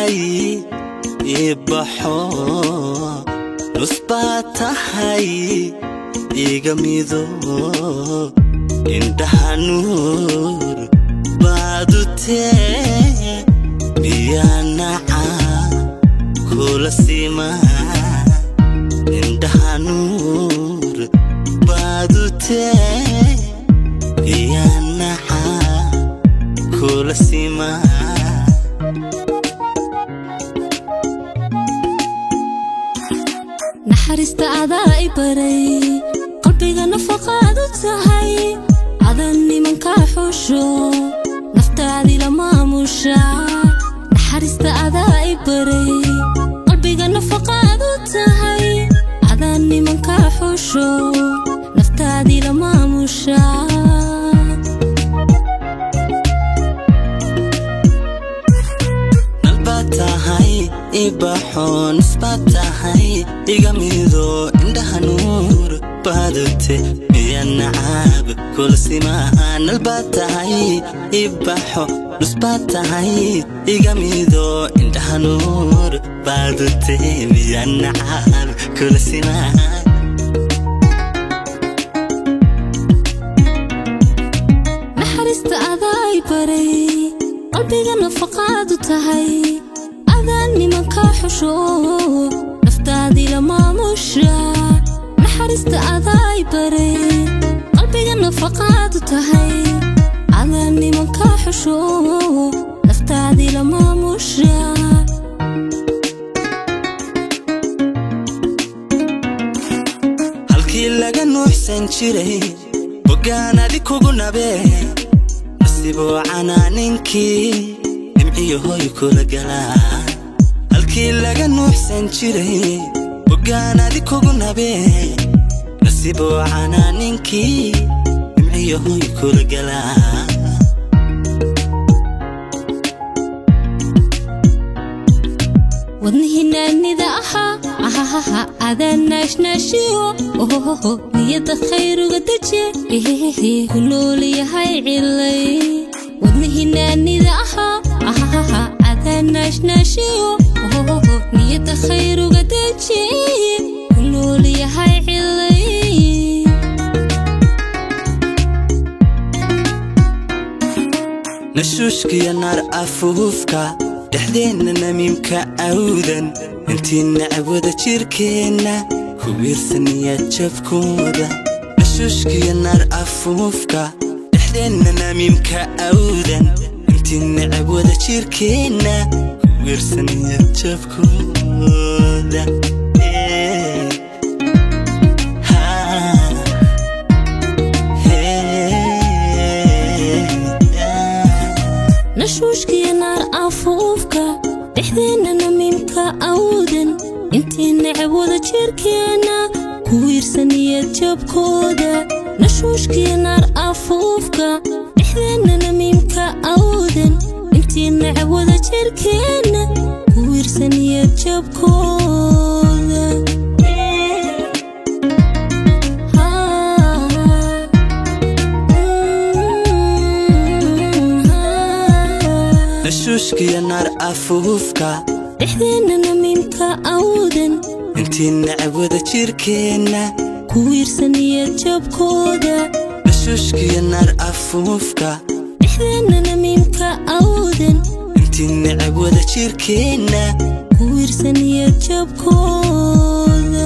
tahay ibaxo nus baad tahay iga mido indhaha nuur baad u tee biyaa naca kula simaa indhaha nuur baad u tee biyaa naca kula simaa naxariista adaa i baray qalbiga nafaqaad u tahay adan nimanka xusho naftaadii la maamusha naxariista adaa i baray qalbiga nafaqaad u tahay adan nimanka xusho naftaadii la maamusha ibaxo nisbaad tahay iga mido indhaha nuur baad u tee biyaa nacaab kula simaa nalbaad tahay ibaxo nisbaad tahay iga mido indhaha nuur baad u tee biyaa nacaab kula simaa naxariista adaa i baray qalbiga nafaqaad u tahay adan nimanka xusho naftaadii la maamusha naxariista adaa i baray qalbiga nafaqaad u tahay adan nimanka xusho naftaadii la maamusha halkii laga nuuxsan jiray bogaanadi kugu nabee nasiiboo canaaninkii nimciyahoy kula galaa halkii laga nuuxsan jiray bogaanadi kugu nabee nasiiboo canaaninkii nimciyahoy kula galaa wadnihii naanida ahaa adan naashnaashiyo niyada khayruga deje hulooliyahay cilay wadnihii naanida ahaa adan naashnaashiyo niyada khayruga deje hulooliyahay cilay nashuushkiya naar afuufka dhexdeenna namiimka awdan intii nacab wada jirkeenna ku wiirsaniya jabkooda nashuushkiya naar afuufka dhexdeenna namiimka awdan intii nacab wada jirkeenna ku wiirsaniya jabkooda nashuushkiya naar afuufka dhexdeenna namiimka awdan intii nacab wada jirkeenna ku wiirsaniya jabkooda nashuushkiya naar afuufka dhexdeenna namiimka awdan intii nacab wada jirkeenna ku wiirsaniya jabkooda nashuushkiya naar afuufka dhexdeenna namiimka awdan intii nacab wada jirkeenna ku wiirsaniya jabkooda nashuushkiya naar afuufka dhexdeenna namiimka awdan intii nacab wada jirkeenna ku wiirsaniya jabkooda